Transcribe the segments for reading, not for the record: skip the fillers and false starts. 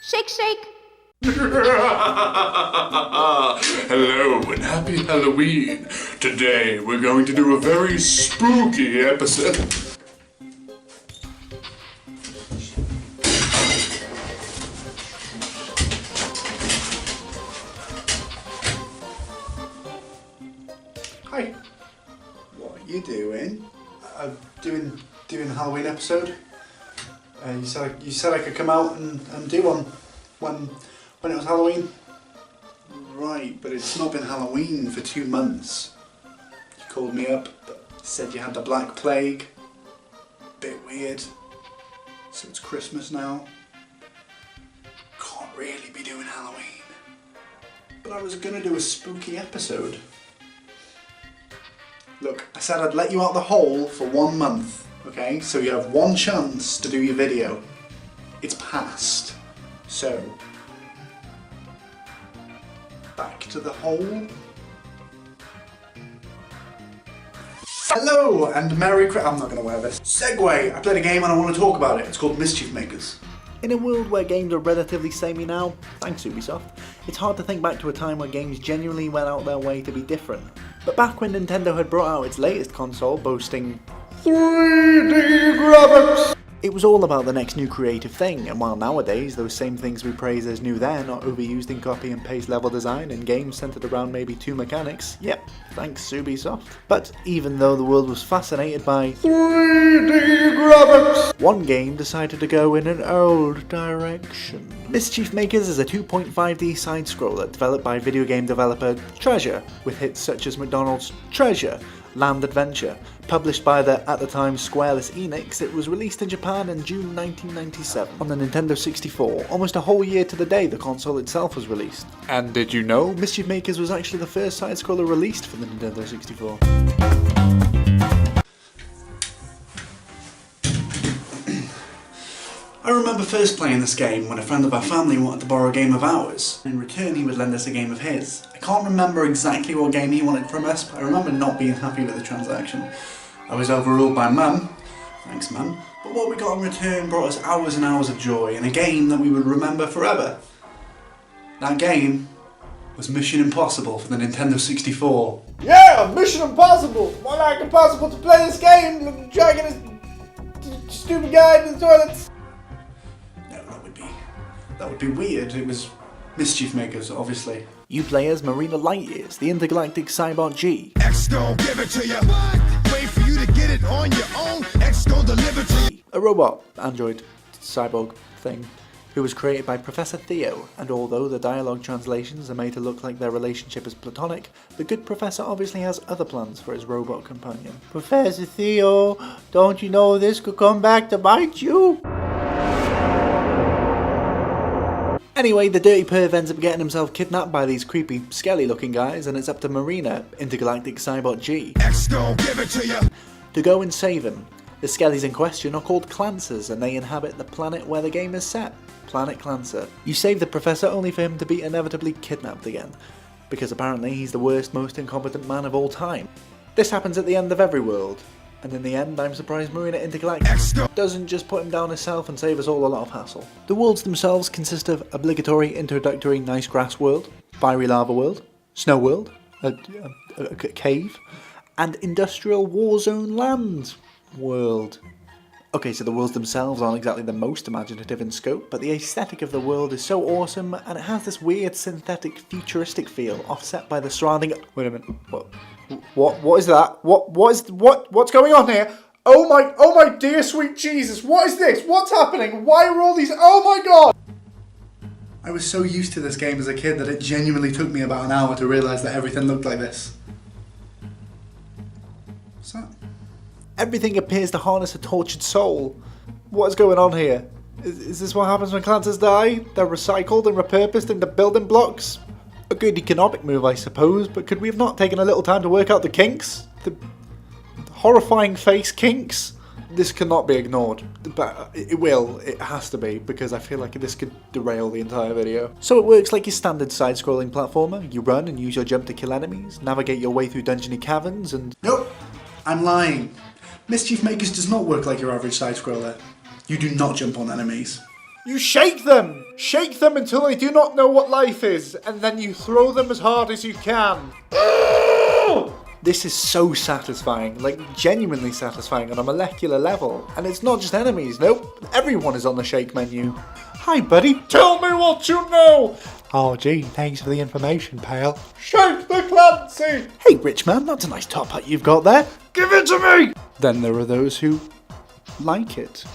Shake, shake. Hello and happy Halloween. Today we're going to do a very spooky episode. Hi. What are you doing? I'm doing a Halloween episode. You said I could come out and do one when it was Halloween. Right, but it's not been Halloween for 2 months. You called me up, said you had the Black Plague. Bit weird. So it's Christmas now. Can't really be doing Halloween. But I was gonna do a spooky episode. Look, I said I'd let you out the hole for 1 month. Okay, so you have 1 chance to do your video. It's passed. So, back to the hole. Hello and Merry Christmas. I'm not going to wear this. Segway! I played a game and I want to talk about it. It's called Mischief Makers. In a world where games are relatively samey now, thanks Ubisoft, it's hard to think back to a time where games genuinely went out their way to be different. But back when Nintendo had brought out its latest console boasting 3D graphics, it was all about the next new creative thing, and while nowadays those same things we praise as new then are overused in copy and paste level design and games centered around maybe 2 mechanics, yep, thanks Ubisoft. But even though the world was fascinated by 3D graphics, one game decided to go in an old direction. Mischief Makers is a 2.5D side-scroller developed by video game developer Treasure, with hits such as McDonald's Treasure, Land Adventure. Published by the, at the time, Squareless Enix, it was released in Japan in June 1997 on the Nintendo 64, almost a whole year to the day the console itself was released. And did you know Mischief Makers was actually the first side-scroller released for the Nintendo 64? I remember first playing this game when a friend of our family wanted to borrow a game of ours. In return he would lend us a game of his. I can't remember exactly what game he wanted from us, but I remember not being happy with the transaction. I was overruled by Mum. Thanks Mum. But what we got in return brought us hours and hours of joy in a game that we would remember forever. That game was Mission Impossible for the Nintendo 64. Yeah, Mission Impossible! Why not impossible to play this game? Dragging this stupid guy into the toilets. That would be weird. It was Mischief Makers, obviously. You play as Marina Lightyears, the intergalactic cyborg G. X gon' give it to you. Wait for you to get it on your own. X gon' deliver to you. A robot, android, cyborg thing, who was created by Professor Theo, and although the dialogue translations are made to look like their relationship is platonic, the good professor obviously has other plans for his robot companion. Professor Theo, don't you know this could come back to bite you? Anyway, the dirty perv ends up getting himself kidnapped by these creepy, skelly-looking guys, and it's up to Marina, intergalactic cyborg G, X gon' give it to you. to go and save him. The skellies in question are called Clancers, and they inhabit the planet where the game is set, Planet Clancer. You save the professor only for him to be inevitably kidnapped again, because apparently he's the worst, most incompetent man of all time. This happens at the end of every world. And in the end, I'm surprised Marina Intergalactic doesn't just put him down herself and save us all a lot of hassle. The worlds themselves consist of obligatory introductory nice grass world, fiery lava world, snow world, a cave, and industrial war zone land world. Okay, so the worlds themselves aren't exactly the most imaginative in scope, but the aesthetic of the world is so awesome, and it has this weird synthetic futuristic feel, offset by the surrounding... Wait a minute, what is that? What's going on here? Oh my dear sweet Jesus, what is this? What's happening? Why are all these... Oh my god! I was so used to this game as a kid that it genuinely took me about an hour to realise that everything looked like this. What's that? Everything appears to harness a tortured soul. What is going on here? Is this what happens when Clancers die? They're recycled and repurposed into building blocks? A good economic move, I suppose, but could we have not taken a little time to work out the kinks? The horrifying face kinks? This cannot be ignored, but it has to be, because I feel like this could derail the entire video. So it works like your standard side-scrolling platformer. You run and use your jump to kill enemies, navigate your way through dungeony caverns, and... Nope, I'm lying. Mischief Makers does not work like your average side-scroller. You do not jump on enemies. You shake them! Shake them until they do not know what life is, and then you throw them as hard as you can. This is so satisfying, like genuinely satisfying on a molecular level. And it's not just enemies, nope, everyone is on the shake menu. Hi buddy, tell me what you know! Oh gee, thanks for the information, pal. Shake the Clancy! Hey rich man, that's a nice top hat you've got there. Give it to me! Then there are those who like it.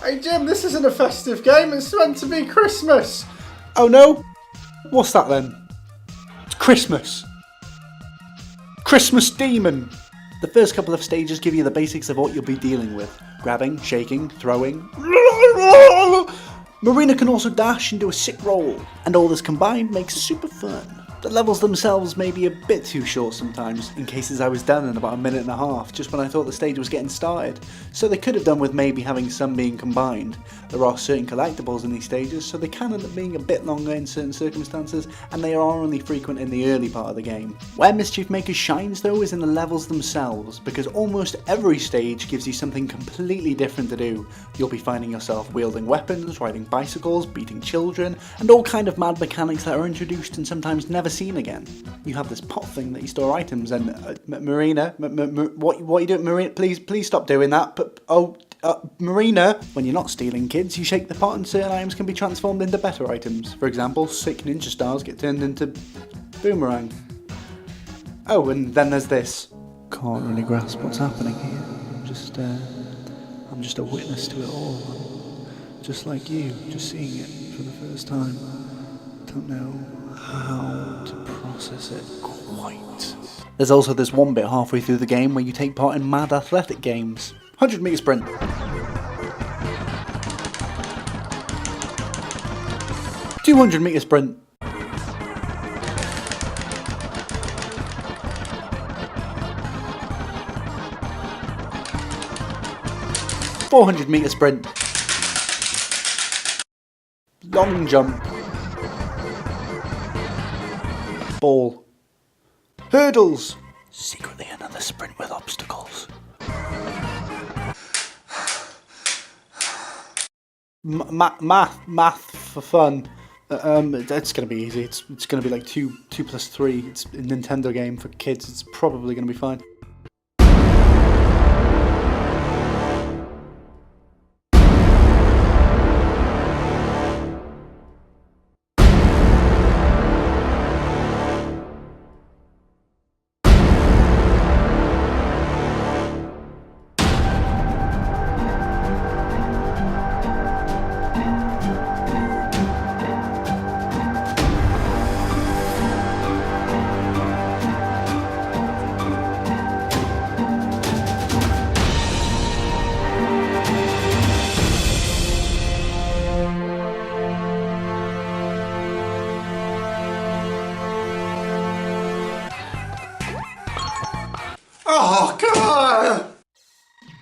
Hey Jim, this isn't a festive game, it's meant to be Christmas! Oh no? What's that then? It's Christmas. Christmas Demon! The first couple of stages give you the basics of what you'll be dealing with. Grabbing, shaking, throwing. Marina can also dash and do a sick roll, and all this combined makes it super fun. The levels themselves may be a bit too short sometimes, in cases I was done in about a minute and a half, just when I thought the stage was getting started, so they could have done with maybe having some being combined. There are certain collectibles in these stages, so they can end up being a bit longer in certain circumstances, and they are only frequent in the early part of the game. Where Mischief Maker shines though is in the levels themselves, because almost every stage gives you something completely different to do. You'll be finding yourself wielding weapons, riding bicycles, beating children, and all kind of mad mechanics that are introduced and sometimes never seen again. You have this pot thing that you store items and Marina, what are you doing, Marina? Please stop doing that. Marina, when you're not stealing kids, you shake the pot and certain items can be transformed into better items. For example, sick ninja stars get turned into boomerang. Oh, and then there's this. Can't really grasp what's happening here. I'm just a witness to it all. Just like you, just seeing it for the first time. Don't know how to process it quite. There's also this one bit halfway through the game where you take part in mad athletic games. 100 meter sprint. $200 sprint. $400 sprint. Long jump. Ball. Hurdles. Secretly another sprint with obstacles. Math for fun. It's gonna be easy. It's gonna be like 2 plus 3. It's a Nintendo game for kids. It's probably gonna be fine. Oh, God!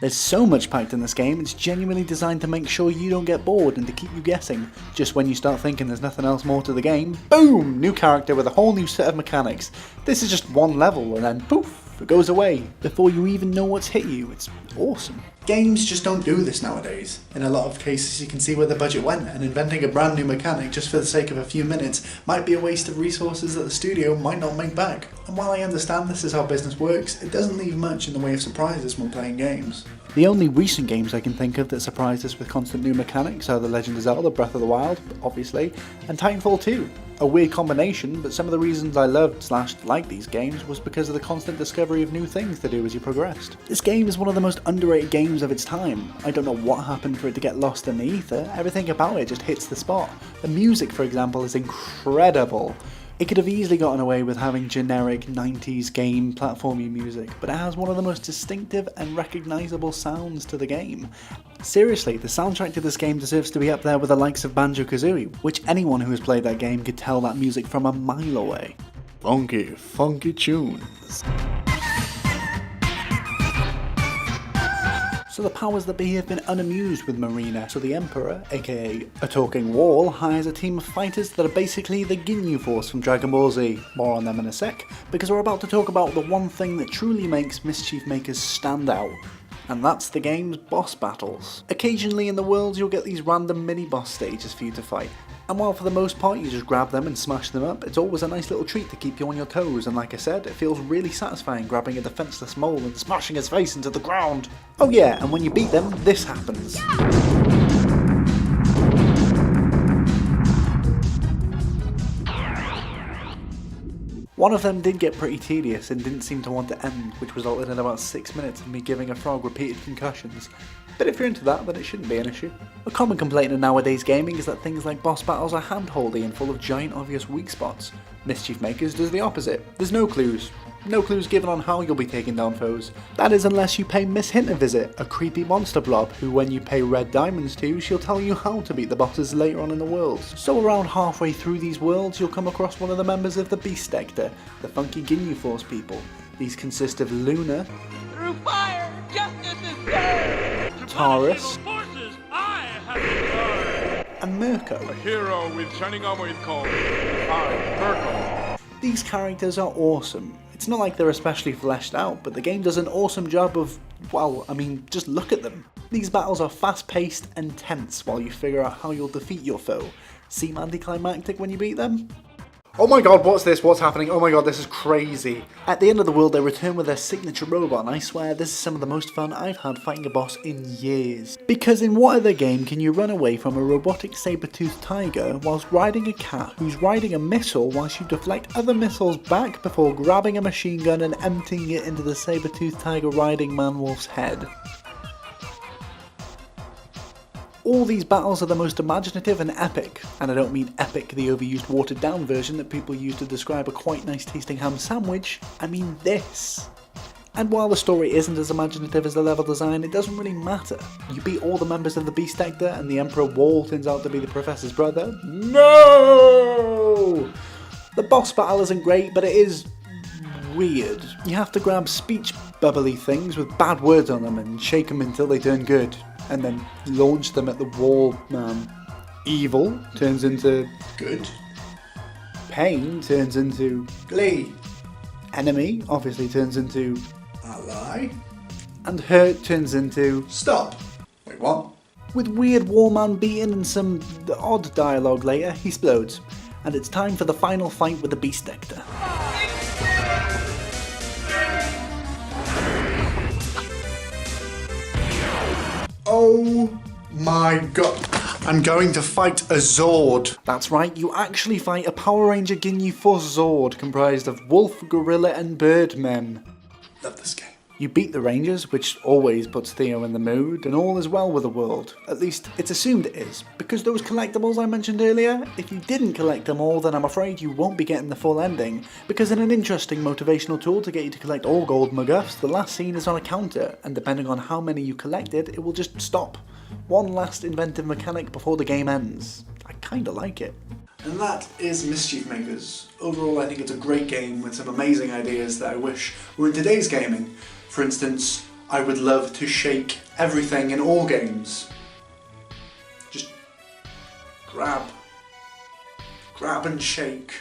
There's so much packed in this game, it's genuinely designed to make sure you don't get bored and to keep you guessing. Just when you start thinking there's nothing else more to the game, boom! New character with a whole new set of mechanics. This is just one level and then poof, it goes away before you even know what's hit you. It's awesome. Games just don't do this nowadays. In a lot of cases you can see where the budget went, and inventing a brand new mechanic just for the sake of a few minutes might be a waste of resources that the studio might not make back. And while I understand this is how business works, it doesn't leave much in the way of surprises when playing games. The only recent games I can think of that surprised us with constant new mechanics are The Legend of Zelda, Breath of the Wild, obviously, and Titanfall 2. A weird combination, but some of the reasons I loved / liked these games was because of the constant discovery of new things to do as you progressed. This game is one of the most underrated games of its time. I don't know what happened for it to get lost in the ether, everything about it just hits the spot. The music, for example, is incredible. It could have easily gotten away with having generic 90s game platformy music, but it has one of the most distinctive and recognisable sounds to the game. Seriously, the soundtrack to this game deserves to be up there with the likes of Banjo-Kazooie, which anyone who has played that game could tell that music from a mile away. Funky, funky tunes. So the powers that be have been unamused with Marina, so the Emperor, aka a talking wall, hires a team of fighters that are basically the Ginyu Force from Dragon Ball Z. More on them in a sec, because we're about to talk about the one thing that truly makes Mischief Makers stand out. and that's the game's boss battles. Occasionally in the worlds you'll get these random mini boss stages for you to fight, and while for the most part you just grab them and smash them up, it's always a nice little treat to keep you on your toes, and like I said, it feels really satisfying grabbing a defenseless mole and smashing his face into the ground. Oh yeah, and when you beat them, this happens. One of them did get pretty tedious and didn't seem to want to end, which resulted in about 6 minutes of me giving a frog repeated concussions. But if you're into that, then it shouldn't be an issue. A common complaint in nowadays gaming is that things like boss battles are hand-holdy and full of giant obvious weak spots. Mischief Makers does the opposite. There's no clues. No clues given on how you'll be taking down foes. That is unless you pay Miss Hint a visit, a creepy monster blob who when you pay red diamonds to, she'll tell you how to beat the bosses later on in the worlds. So around halfway through these worlds you'll come across one of the members of the Beast Sector, the funky Ginyu Force people. These consist of Luna, Through fire, justice is served! Taurus, Forces, I have been and Mirko. a hero with shining armor is called Mirko. These characters are awesome. It's not like they're especially fleshed out, but the game does an awesome job of, well, I mean, just look at them. These battles are fast-paced and tense while you figure out how you'll defeat your foe. Seem anticlimactic when you beat them? Oh my god, what's this? What's happening? Oh my god, this is crazy. At the end of the world, they return with their signature robot, and I swear this is some of the most fun I've had fighting a boss in years. Because in what other game can you run away from a robotic saber-toothed tiger whilst riding a cat who's riding a missile whilst you deflect other missiles back before grabbing a machine gun and emptying it into the saber-toothed tiger riding man-wolf's head? All these battles are the most imaginative and epic, and I don't mean epic the overused watered down version that people use to describe a quite nice tasting ham sandwich, I mean this. And while the story isn't as imaginative as the level design, it doesn't really matter. You beat all the members of the Beast Sector and the Emperor Wall turns out to be the Professor's brother. No! The boss battle isn't great, but it is weird. You have to grab speech bubbly things with bad words on them and shake them until they turn good, and then launch them at the wall man. Evil turns into Good. pain, turns into Glee. enemy, obviously turns into Ally. and hurt turns into Stop. Wait, what? with weird wallman beating and some odd dialogue later, he explodes. And it's time for the final fight with the Beast Sector. Oh my god. I'm going to fight a Zord. That's right, you actually fight a Power Ranger Ginyu Force Zord comprised of wolf, gorilla and birdmen. Love this game. You beat the Rangers, which always puts Theo in the mood, and all is well with the world. At least, it's assumed it is. Because those collectibles I mentioned earlier, if you didn't collect them all, then I'm afraid you won't be getting the full ending. Because in an interesting motivational tool to get you to collect all gold MacGuffs, the last scene is on a counter, and depending on how many you collected, it will just stop. One last inventive mechanic before the game ends. I kinda like it. And that is Mischief Makers. Overall, I think it's a great game with some amazing ideas that I wish were in today's gaming. For instance, I would love to shake everything in all games. Just grab and shake.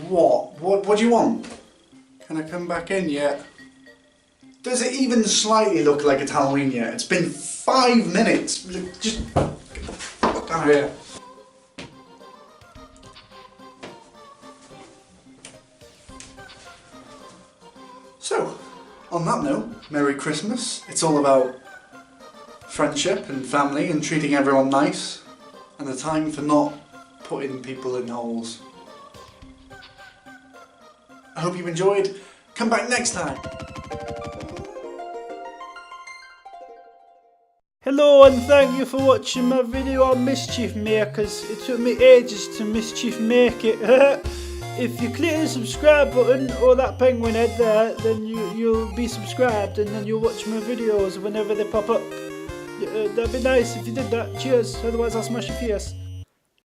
What do you want? Can I come back in yet? Does it even slightly look like it's Halloween yet? It's been 5 minutes. Just get the fuck out of here. So, on that note, Merry Christmas. It's all about friendship and family and treating everyone nice, and the time for not putting people in holes. I hope you enjoyed. Come back next time. Hello and thank you for watching my video on Mischief Makers. It took me ages to Mischief make it. If you click the subscribe button or that penguin head there, then you'll be subscribed and then you'll watch my videos whenever they pop up. That'd be nice if you did that. Cheers, otherwise I'll smash your face.